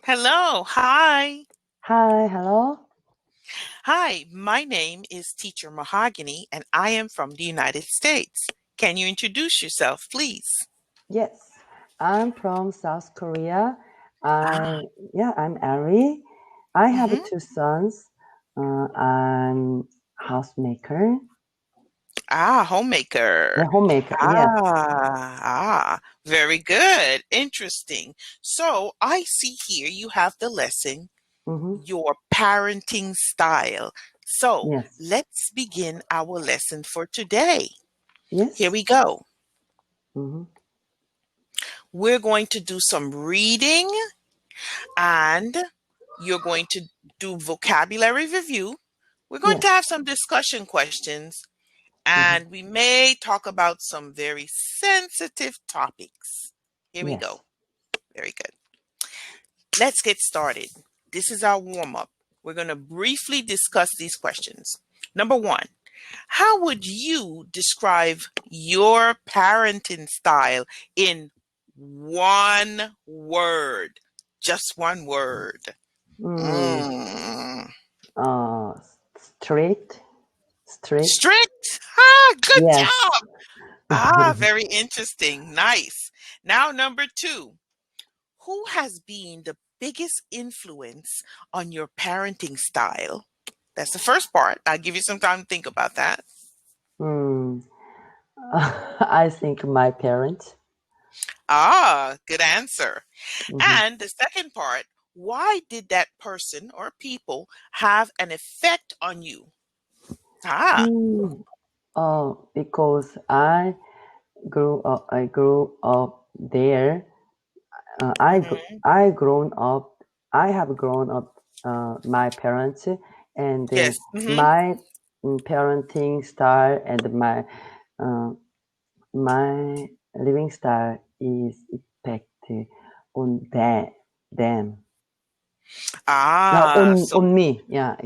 Hello. Hi. Hi, hello. Hi. My name is Teacher Mahogany, and I am from the United States. Can you introduce yourself, please? Yes, I'm from South Korea. Ah. I'm Ari. I have Mm-hmm. two sons. I'm housemaker, Homemaker. a homemaker. Yes. Very good. Interesting. So I see here you have the lesson, Mm-hmm. your parenting style. So Yes. let's begin our lesson for today. Here Yes. we go. Mm-hmm. We're going to do some reading and you're going to do vocabulary review. We're going to Yes. have some discussion questions, Mm-hmm. and we may talk about some very sensitive topics. Here we Yes. go. Very good. Let's get started. This is our warm up. We're going to briefly discuss these questions. Number one, how would you describe your parenting style in one word? Just one word. Mm, Mm. uh, straight. Straight. Strict. Good Yes. job. Very interesting. Nice. Now, number two. Who has been the biggest influence on your parenting style? That's the first part. I'll give you some time to think about that. Hmm. I think my parents. Good answer. Mm-hmm. And the second part, why did that person or people have an effect on you? Ah, Mm. Because I grew up there. mhm. I grown up. I have grown up. My parents and Yes. my parenting style and uh, my living style is impacted on them. So On me. Yeah.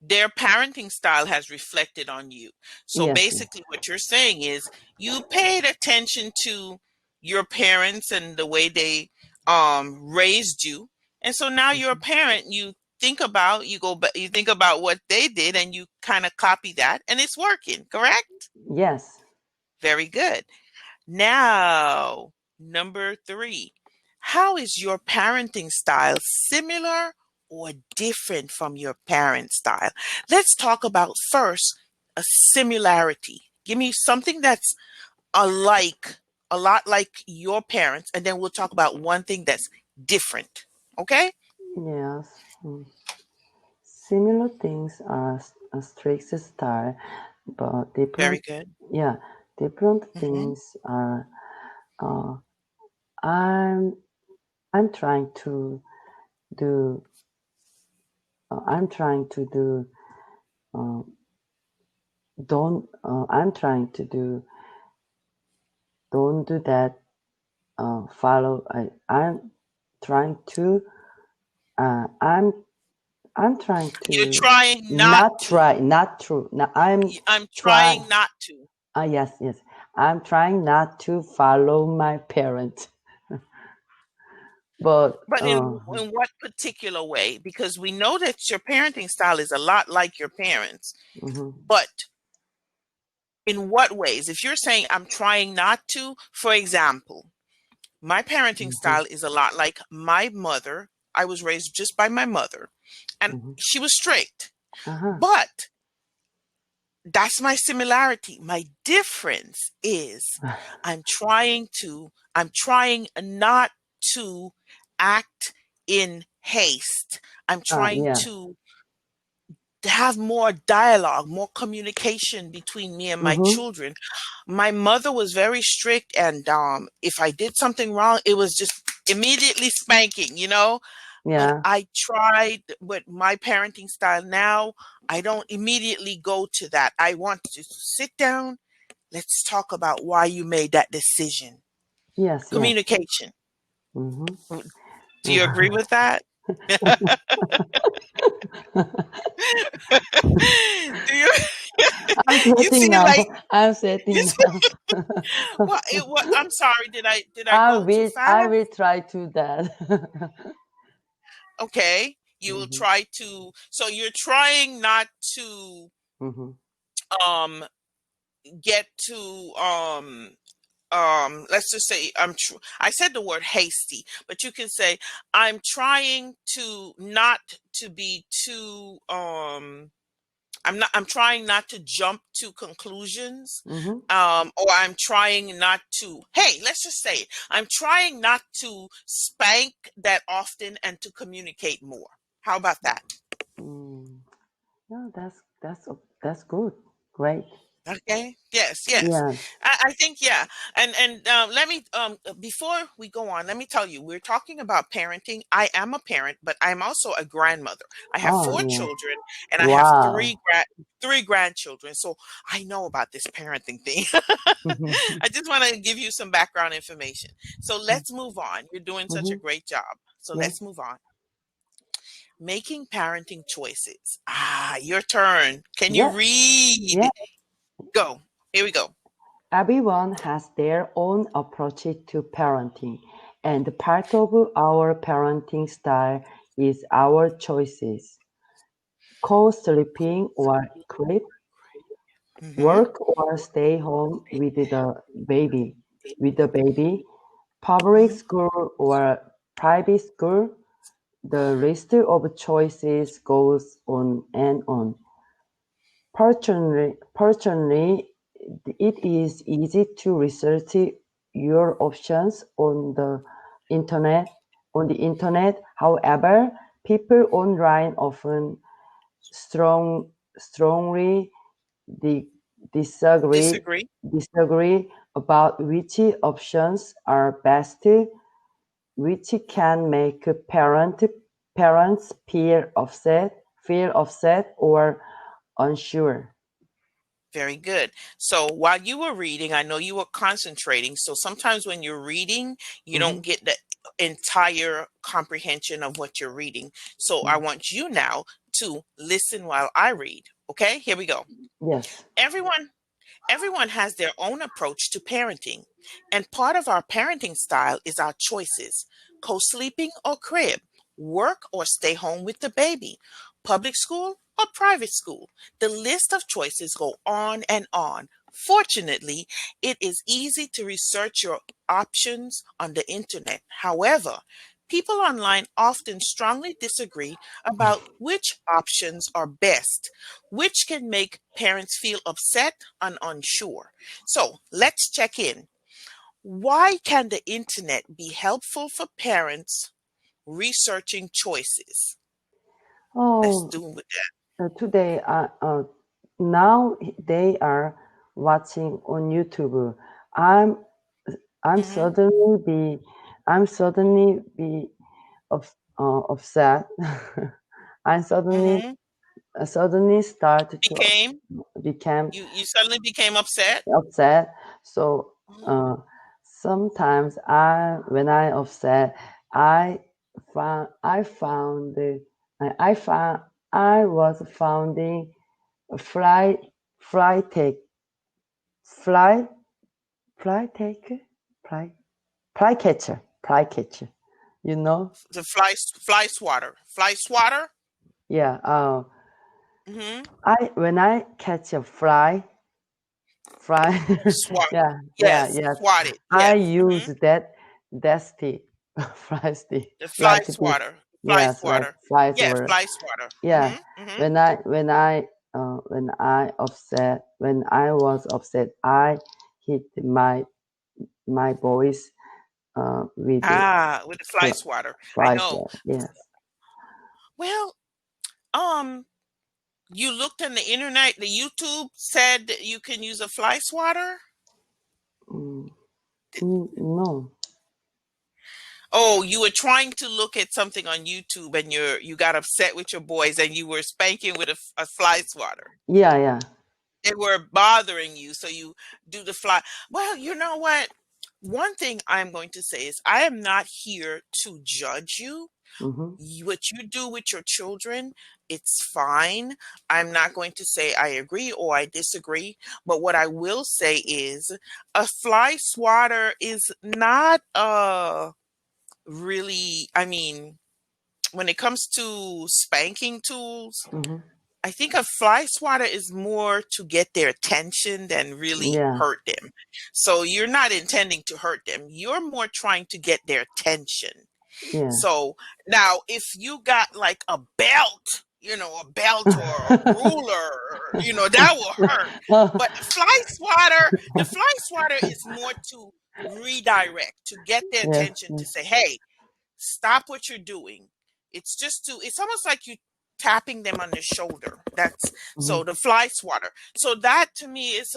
their parenting style has reflected on you. So Yes. basically, what you're saying is you paid attention to your parents and the way they raised you, and so now you're a parent. You think about what they did, and you kind of copy that, and it's working. Correct? Yes. Very good. Now, number three, how is your parenting style similar or different from your parent style? Let's talk about first a similarity. Give me something that's alike, a lot like your parents, and then we'll talk about one thing that's different. Okay? Yes. Similar things are a strict style, but Very different. good. Yeah, different Hmm. things are. Uh, I'm I'm trying to do. I'm trying to do. Uh, don't. I'm trying to do. Don't do that. Follow. I'm trying to. I'm. I'm trying You're to trying not not to. try. Not true. Now I'm I'm trying. trying not to. Yes, yes. I'm trying not to follow my parents, but But in what particular way? Because we know that your parenting style is a lot like your parents. mhm, But in what ways? If you're saying I'm trying not to, for example, my parenting mhm, style is a lot like my mother. I was raised just by my mother, and mhm. she was strict. Uh-huh. But that's my similarity. My difference is I'm trying not to act in haste. I'm trying Yeah. to have more dialogue, more communication between me and my Mhm. children. My mother was very strict, and if I did something wrong, it was just immediately spanking. But Yeah. I tried with my parenting style now. I don't immediately go to that. I want to sit down. Let's talk about why you made that decision. Yes. Yes. Communication. Mhm. Do you agree with that? Do you? I'm You sweating seem now. like I'm you. sweating now. What? I'm sorry. Did I go too I fast? will try to that. Okay. You will Mm-hmm. try to, so you're trying not to Mm-hmm. um get to let's just say I said the word hasty, but you can say I'm trying to not to be too I'm trying not to jump to conclusions. Mm-hmm. Or I'm trying not to, hey, let's just say it. I'm trying not to spank that often and to communicate more. How about that? Mm. No, that's good. Great. Okay. Yes. Yes. Yeah. I think yeah. And let me before we go on, let me tell you, we're talking about parenting. I am a parent, but I'm also a grandmother. I have Oh, four yeah. children, and I have Wow. three grandchildren. So I know about this parenting thing. I just want to give you some background information. So let's move on. You're doing such a Mm-hmm. great job. So Yes. let's move on. Making parenting choices. Your turn. Can you Yeah. Yeah. read? Go. Here we go. Everyone has their own approach to parenting, and part of our parenting style is our choices. Co-sleeping or crib, Hmm. work or stay home with the baby, public school or private school. The list of choices goes on and on. Personally, it is easy to research your options internet on the internet. However, people online often strongly di- disagree Disagree. disagree about which options are best, which can make parents feel upset or unsure. Very good. So while you were reading, I know you were concentrating. So sometimes when you're reading, you Mhm. don't get the entire comprehension of what you're reading. So I Mm. want you now to listen while I read. Okay, here we go. Yes. Everyone Everyone has their own approach to parenting, and part of our parenting style is our choices: co sleeping or crib, work or stay home with the baby, public school or private school. The list of choices go on and on. Fortunately, it is easy to research your options on the internet. However, people online often strongly disagree about which options are best, which can make parents feel upset and unsure. So let's check in. Why can the internet be helpful for parents researching choices? Let's Oh, do with that. today, now they are watching on YouTube. I'm, I'm Mm-hmm. suddenly be, I'm suddenly be upset. I Mm-hmm. suddenly start to Became become you suddenly became upset? upset. So Mhm. uh, sometimes when I upset, I I found, I was finding a fly take, fly, fly taker, fly, fly catcher. You know? The fly swatter. Fly swatter? Yeah. Mm-hmm. When I catch a fly, Swat. yeah, yeah, Yes. yes. Swatted. I Yes. use Mm-hmm. that stick, fly stick, The fly like this. swatter. Fly Yes, like swatter. flies Yes, were. fly swatter. Yeah. Mm-hmm. Mm-hmm. When I was upset, I hit my voice with the With the fly swatter. I flies know. there. Yes. Well, um, you looked on the internet, the YouTube said that you can use a fly swatter. Mm, no. Oh, you were trying to look at something on YouTube and you got upset with your boys and you were spanking with a fly swatter. Yeah, yeah. They were bothering you, so you do the fly. Well, you know what? One thing I'm going to say is I am not here to judge you. Mm-hmm. What you do with your children, it's fine. I'm not going to say I agree or I disagree, but what I will say is a fly swatter is not really, I mean, when it comes to spanking tools, Mhm. I think a fly swatter is more to get their attention than really Yeah. hurt them. So you're not intending to hurt them. You're more trying to get their attention. Yeah. So now if you got like a belt, a belt or a ruler, that will hurt. Oh, But the fly swatter is more to redirect, to get their yes. attention, to Yes. say, hey, stop what you're doing. It's almost like you tapping them on the shoulder. That's Mhm. so the fly swatter. So that to me is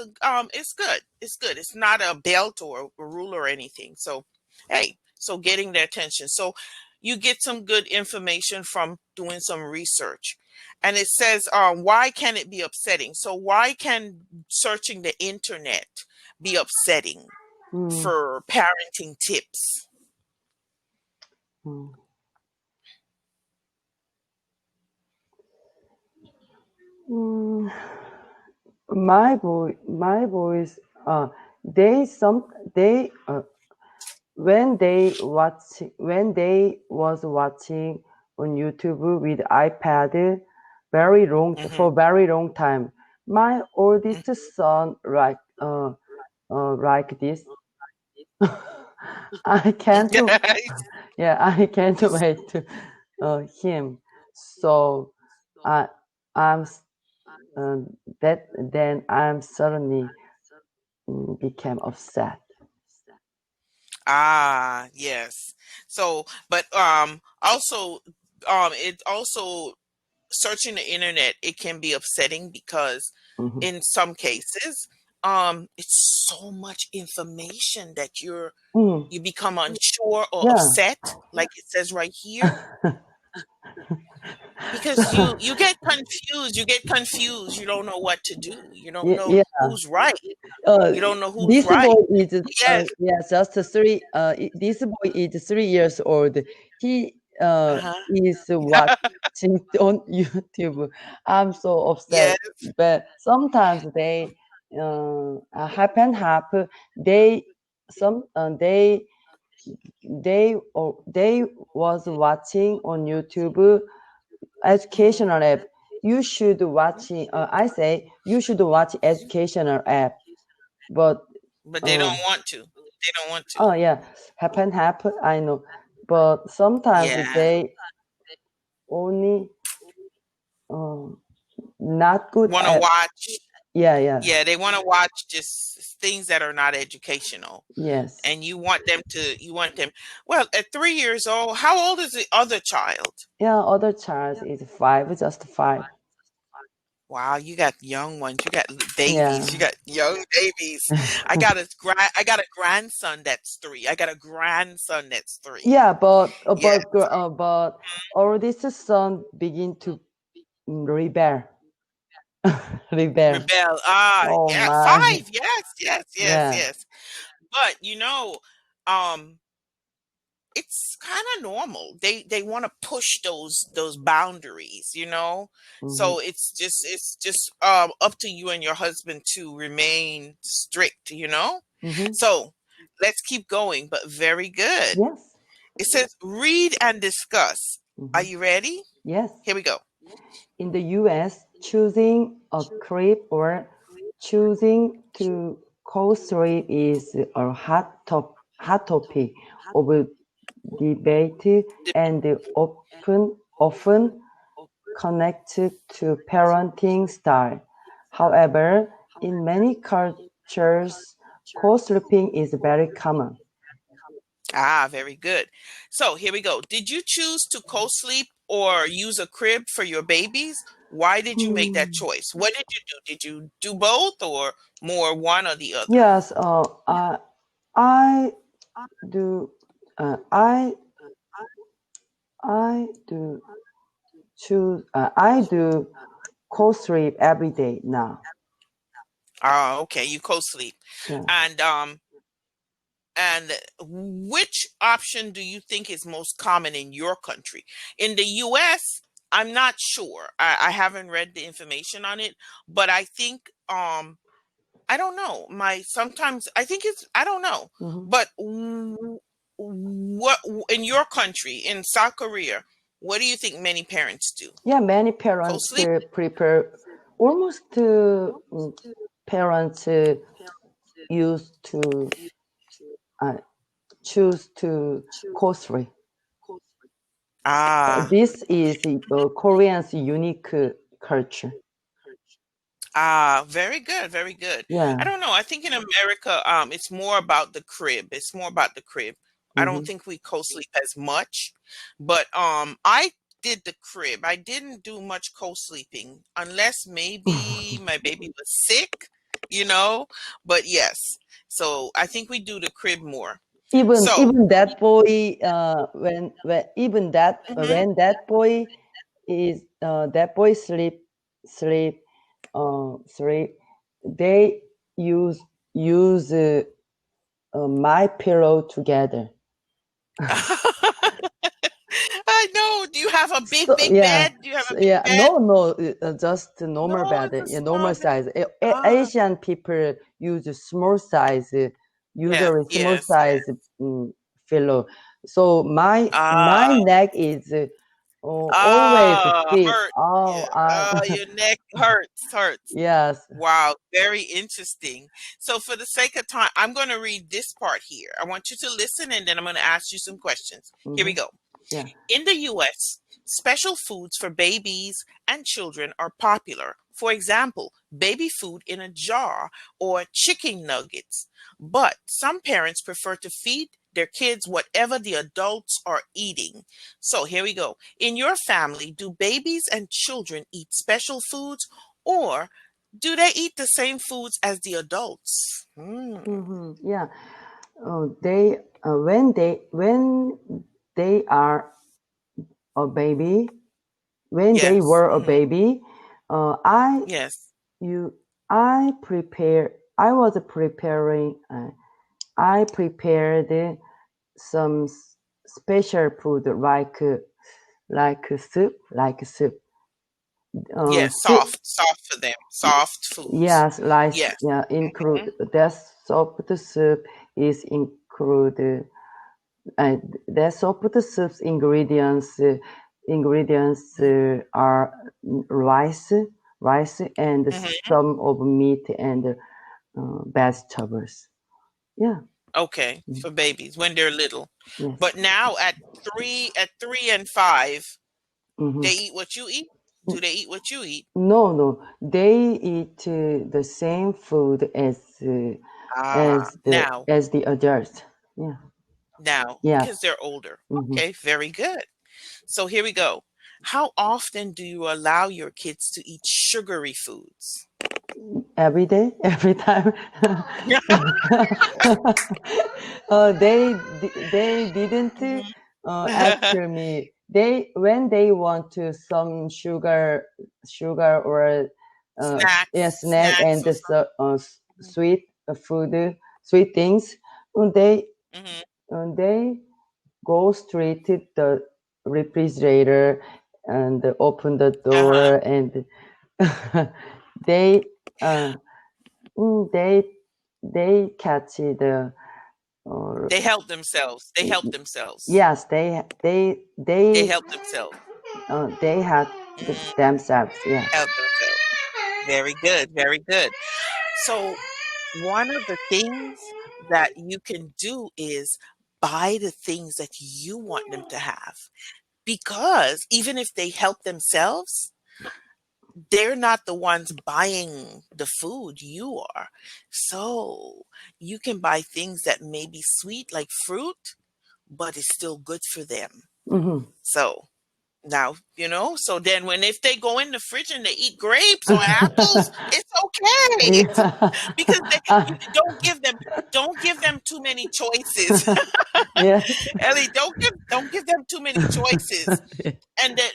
it's good. It's good. It's not a belt or a ruler or anything. So hey, so getting their attention. So you get some good information from doing some research. And it says, why can it be upsetting? So why can searching the internet be upsetting Mm, for parenting tips? mm. Mm, my boys, they some they when they was watching on YouTube with iPad Hmm. for very long time. My oldest son like this. I can't yeah, I can't wait to him. So I I'm that then I'm suddenly became upset. Ah, yes. So, but also it also searching the internet, it can be upsetting because Hmm. in some cases it's so much information that Mm, you become unsure or yeah. upset, like it says right here, because So you get confused, you don't know what to do. You don't know yeah, who's right. uh, You don't know who's this boy right. is Yes. yeah, just three. This boy is 3 years old. He Uh-huh. is watching on YouTube. I'm so upset, Yes. but sometimes they happen. They some they was watching on YouTube Mhm. educational app. You should watching. I say you should watch educational app, but But they don't um, want to. They don't want to. oh yeah, happen. I know, but sometimes Yeah. they only um not good Want to at. watch. Yeah, yeah, Yeah, they want to watch just things that are not educational. yes, And you want them. Well, at 3 years old, how old is the other child? yeah. Other child is five, just five. Wow, you got young ones. You got babies. You Yeah, got young babies. I got a grandson that's 3. I got a grandson that's 3. yeah, Yeah. but already the son begin to rebel, rebel. Rebel. Ah, Oh yeah. my, 5. Yes, yes, yes, yeah. yes. But um, it's kind of normal. They want to push those boundaries. Hmm. So it's just up to you and your husband to remain strict. Hmm. So let's keep going, but very good. Yes. It says read and discuss. Are Hmm. you ready? Yes. Here we go. In the US, choosing a crib or choosing to co-sleep is a hot topic of debate and often connected to parenting style. However, in many cultures, co-sleeping is very common. Ah, very good. So here we go. Did you choose to co-sleep or use a crib for your babies? Why did you make that Hmm. choice? What did you do? Did you do both or more one or the other? Yes, I do. I do choose. I do co-sleep every day now. Ah, okay, you co-sleep. Yeah. And which option do you think is most common in your country? In the US, I'm not sure. I haven't read the information on it, but I think I don't know. My sometimes I think it's I don't know. Hmm. But what in your country in South Korea? What do you think many parents do? Yeah, many parents Co-sleep? prepare almost parents used to uh, choose to costly. Ah, This is Korean's unique culture. very good, very good. I Yeah. don't know. I think in America, it's more about the crib. It's more about the crib. I don't Mm-hmm. think we co-sleep as much, but I did the crib. I didn't do much co-sleeping unless maybe my baby was sick, you know. But yes, so I think we do the crib more. So, Even that boy when even that mhm. when that boy is that boy sleep sleep they use my pillow together. I know. Do you have a big, So big yeah, bed? Do you have so, a big yeah, bed? just a normal No, bed, it's a yeah, small normal bed. size. Ah, Asian people use a small size, yes, usually small yes, yes. size pillow. So my Ah, neck is always fit. hurt. Oh, Yeah. Your neck hurts. yes. Wow, very interesting. So, for the sake of time, I'm going to read this part here. I want you to listen and then I'm going to ask you some questions. Here we Hmm. go. Yeah. In the US, special foods for babies and children are popular. For example, baby food in a jar or chicken nuggets. But some parents prefer to feed their kids whatever the adults are eating. So here we go. In your family, do babies and children eat special foods or do they eat the same foods as the adults? Yeah. They when they are a baby, when they Yes. were a baby, uh, I Yes. you I was preparing I prepared some special food like soup Yes. soup. Soft for them. Soft foods. Yes, like Yes. yeah, include Mhm. that soft soup is include uh, that soft soup's ingredients are rice and Mhm. some of meat and vegetables. Yeah. Okay, for babies when they're little. Yes. But now at 3 and 5, they Hmm. eat what you eat? Do they eat what you eat? No, no, they eat the same food Now, as the adults. Yeah. because Yes. they're older. Hmm. Okay, very good. So here we go. How often do you allow your kids to eat sugary foods? Every day, every time. They didn't Mhm. ask me. They when they want to some sugar or yeah, snack Snacks and or something. sweet food, sweet things, they Hmm. they go straight to the refrigerator and open the Uh-huh. door and they uh, they catch the or They help themselves. They help themselves. yes They help themselves. they had Mm, themselves, yes. help themselves. Very good. Very good. So, one of the things that you can do is buy the things that you want them to have. Because even if they help themselves, they're not the ones buying the food, you are. So, you can buy things that may be sweet, like fruit, but it's still good for them. Hmm. So, now, so then when if they go in the fridge and they eat grapes or apples, it's okay. Yeah. Because you don't give them too many choices. Yes. Ellie, don't give them too many choices. And then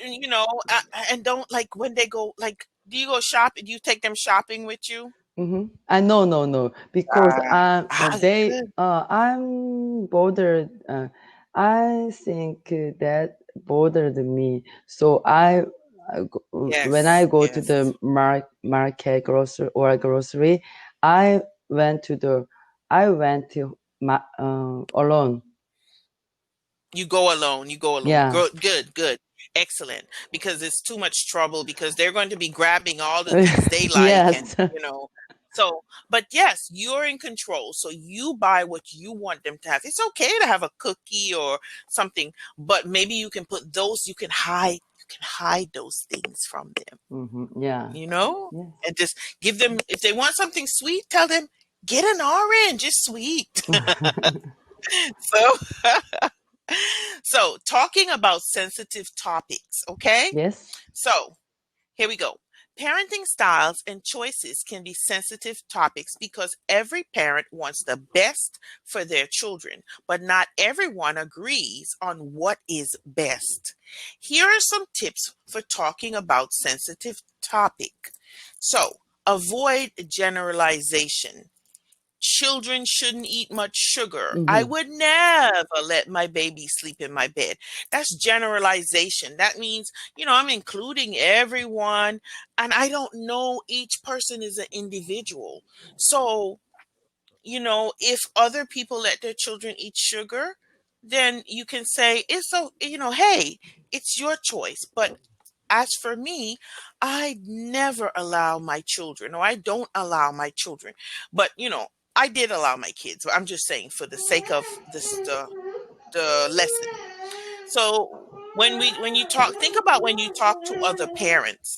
and don't like when they go like do you go shopping? Do you take them shopping with you? Mm-hmm. No, no, no, because Ah, good. I'm bothered. I think that bothered me. So when I Yes, go to the yes. market grocery, I went to the I went to alone. You go alone. You go alone. Yeah. Good, good, good. Excellent, because it's too much trouble because they're going to be grabbing all the things they like and, Yes. so, but yes, you're in control. So you buy what you want them to have. It's okay to have a cookie or something, but maybe you can hide those things from them, Yeah. Yes. and just give them, if they want something sweet, tell them, get an orange, it's sweet. So, so talking about sensitive topics, okay? Yes. So here we go. Parenting styles and choices can be sensitive topics because every parent wants the best for their children, but not everyone agrees on what is best. Here are some tips for talking about sensitive topic. So, avoid generalization. Children shouldn't eat much sugar. I Mm-hmm. would never let my baby sleep in my bed. That's generalization. That means, I'm including everyone, and I don't know, each person is an individual. So, if other people let their children eat sugar, then you can say, it's so, hey, it's your choice. But as for me, I never allow my children, or I don't allow my children. But I did allow my kids. But I'm just saying for the sake of this, the lesson. So when you talk, think about when you talk to other parents.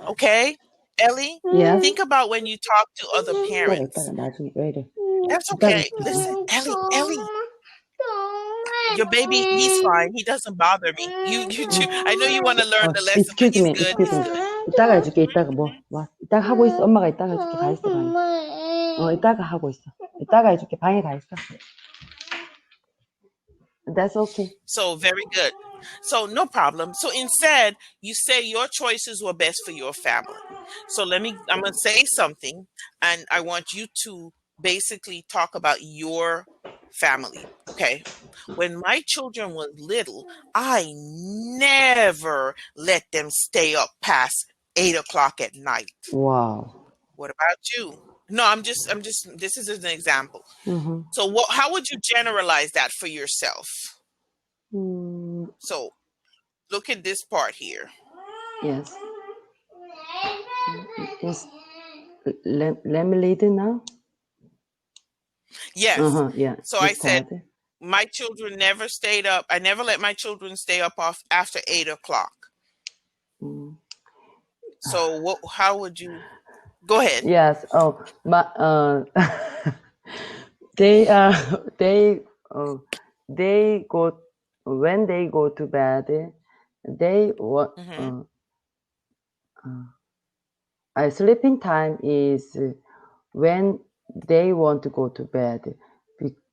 Okay, Ellie, Yes. think about when you talk to other 이따가 parents. 나중에 왜 이래? That's 이따가 okay. 시키지. Listen, Ellie, your baby, he's fine. He doesn't bother me. I know you want to learn the lesson, but Excuse he's me, good. excuse He's me. good. 이따가 해줄게. 이따가 뭐 와. 이따가 하고 있어. 엄마가 이따가 해줄게. 가 있어 방에. 이따가 하고 있어. 이따가 해줄게. 방에 가 있어. That's okay. So very good. So no problem. So instead, you say your choices were best for your family. So I'm going to say something, and I want you to basically talk about your family. Okay. When my children were little, I never let them stay up past 8 o'clock at night. Wow. What about you? No, this is an example. Mm-hmm. So how would you generalize that for yourself? So look at this part here. Yes. Yes. Let me read it now. Yes. Yeah. So I This said part. my children never stayed up. I never let my children stay up after 8 o'clock. So how would you go ahead? Yes. Oh, my. They they they go when they go to bed. They what Mm-hmm. sleeping time is when they want to go to bed.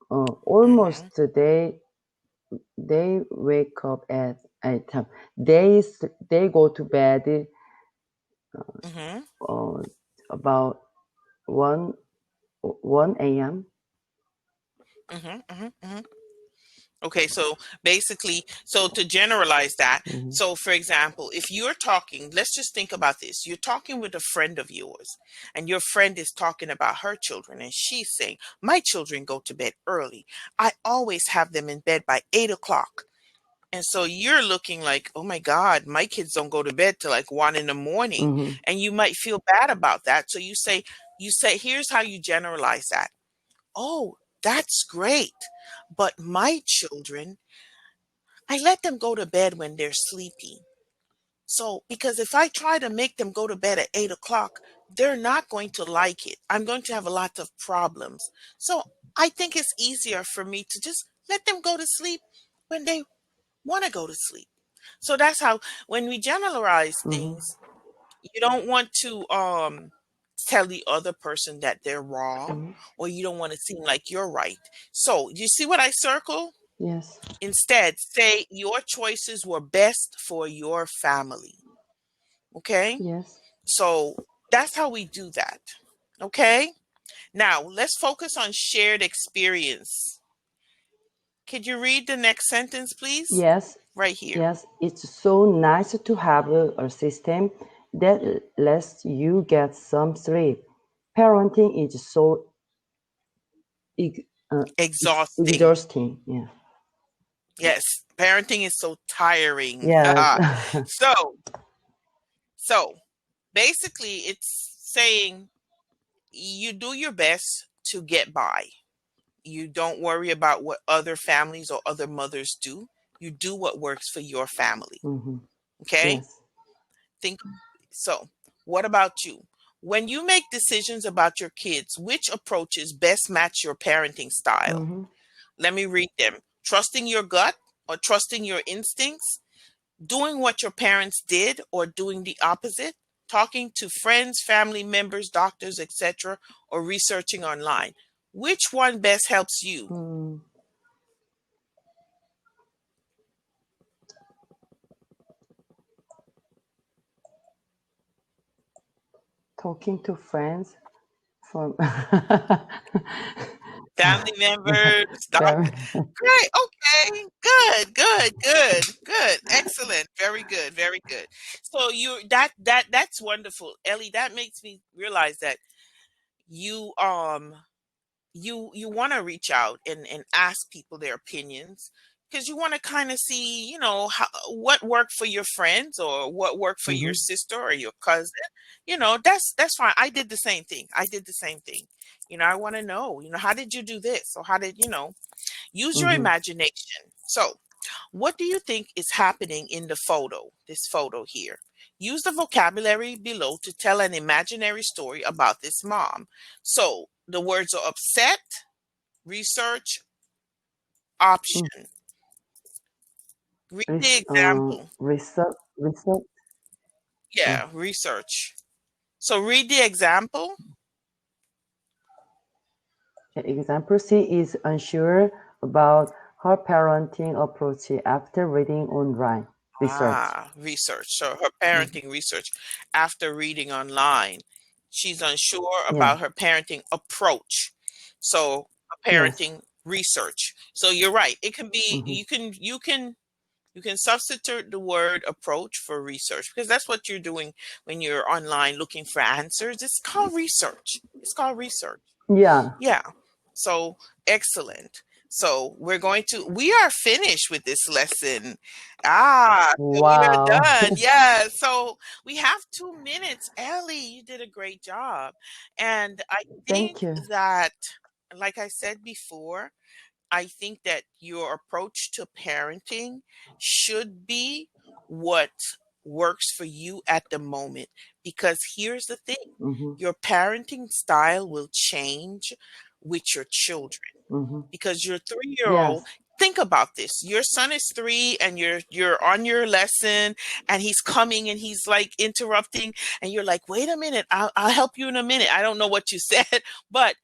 Almost Mm-hmm. they wake up at 8 time. They go to bed Mm-hmm. about 1 a.m. Mm-hmm. Mm-hmm. Mm-hmm. Okay, so basically, so to generalize that, so for example, if you're talking, let's just think about this. You're talking with a friend of yours, and your friend is talking about her children, and she's saying, my children go to bed early. I always have them in bed by 8 o'clock. And so you're looking like, oh my God, my kids don't go to bed till like 1 in the morning. And you might feel bad about that. So you say, here's how you generalize that. Oh, that's great. But my children, I let them go to bed when they're sleepy. So, because if I try to make them go to bed at 8 o'clock, they're not going to like it. I'm going to have a lot of problems. So, I think it's easier for me to just let them go to sleep when they want to go to sleep. So, that's how, when we generalize things, you don't want to tell the other person that they're wrong, or you don't want to seem like you're right. So, you see what I circle? Yes. Instead, say your choices were best for your family. Okay? Yes. So that's how we do that. Okay? Now, let's focus on shared experience. Could you read the next sentence, please? Yes. Right here. Yes. It's so nice to have a system that lets you get some sleep. Parenting is so Exhausting. exhausting. Yeah. Yes, parenting is so tiring. Yes. so, so basically, it's saying you do your best to get by. You don't worry about what other families or other mothers do. You do what works for your family. Hmm. Okay? Yes. Think so. What about you? When you make decisions about your kids, which approaches best match your parenting style? Hmm. Let me read them. Trusting your gut or trusting your instincts, doing what your parents did or doing the opposite, talking to friends, family members, doctors, etc., or researching online. Which one best helps you? Mm. Talking to friends from Family members, very. doctor. Great. Okay. Good. Good. Good. Good. Excellent. Very good. Very good. So you that's wonderful, Ellie. That makes me realize that you you want to reach out and ask people their opinions because you want to kind of see, how, what worked for your friends or what worked for your Hmm. sister or your cousin. That's fine. I did the same thing. I did the same thing. I want to know, how did you do this? Or how did, use your Hmm. imagination. So what do you think is happening in the photo, this photo here? Use the vocabulary below to tell an imaginary story about this mom. So the words are upset, research, option. Read the example. Research. Yeah, research. So read the example. Example C is unsure about her parenting approach after reading online research. Research. So her Mhm. parenting research after reading online. She's unsure Yeah. about her parenting approach. So a Yes. parenting research. So you're right. It can be Hmm. you can substitute the word approach for research because that's what you're doing when you're online looking for answers. It's called research. It's called research. Yeah. Yeah. So excellent. So we are finished with this lesson. So we are Wow. done. Yeah. So we have 2 minutes. Ellie, you did a great job. And I Thank think you. that, like I said before, I think that your approach to parenting should be what works for you at the moment. Because here's the thing, Hmm. your parenting style will change with your children. Hmm. Because your 3-year old, Yes. think about this. Your son is 3 and you're on your lesson and he's coming and he's like interrupting and you're like, wait a minute, I'll help you in a minute. I don't know what you said, but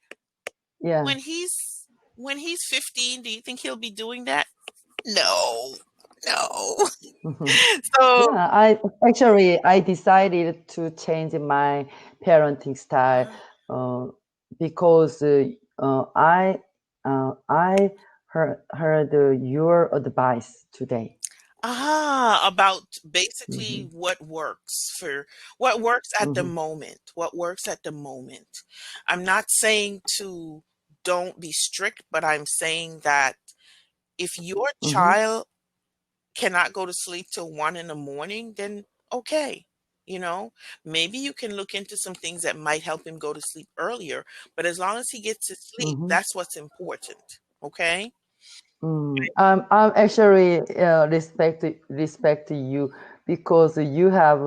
Yeah. when he's 15, do you think he'll be doing that? No. No. Mhm. So, Yeah, I decided to change my parenting style uh, because I heard your advice today. about basically Hmm. what works at the Hmm. moment. What works at the moment. I'm not saying to don't be strict, but I'm saying that if your Hmm. child cannot go to sleep till 1 in the morning, then okay. You know, maybe you can look into some things that might help him go to sleep earlier. But as long as he gets to sleep, Hmm. that's what's important. Okay. I'm actually respect you because you have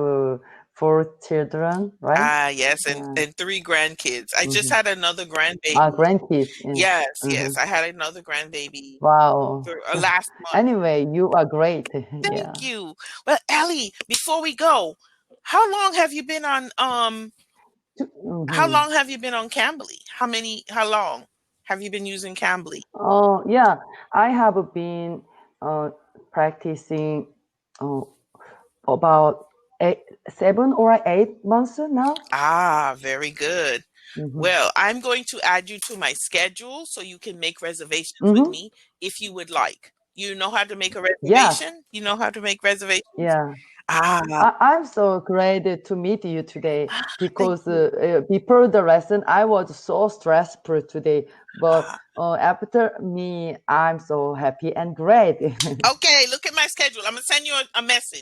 4 children, right? Yes, and Uh, and 3 grandkids. I just mhm. had another grandbaby. Grandkids. Yeah. Yes, Uh-huh. yes, I had another grandbaby Wow. for last month. Anyway, you are great. Thank Yeah. you. Well, Ellie, before we go, how long have you been on how Hmm. long have you been on Cambly? How long have you been using Cambly? Oh, yeah. I have been uh, practicing uh, about 7 or 8 months now. Very good. Hmm. Well, I'm going to add you to my schedule so you can make reservations with Hmm. me if you would like. You know how to make a Yeah. reservation? You know how to make reservations? Yeah. I'm so glad to meet you today Thank because you. before the lesson, I was so stressful today. But Ah, after me, I'm so happy and great. okay, look at my schedule. I'm gonna send you a message.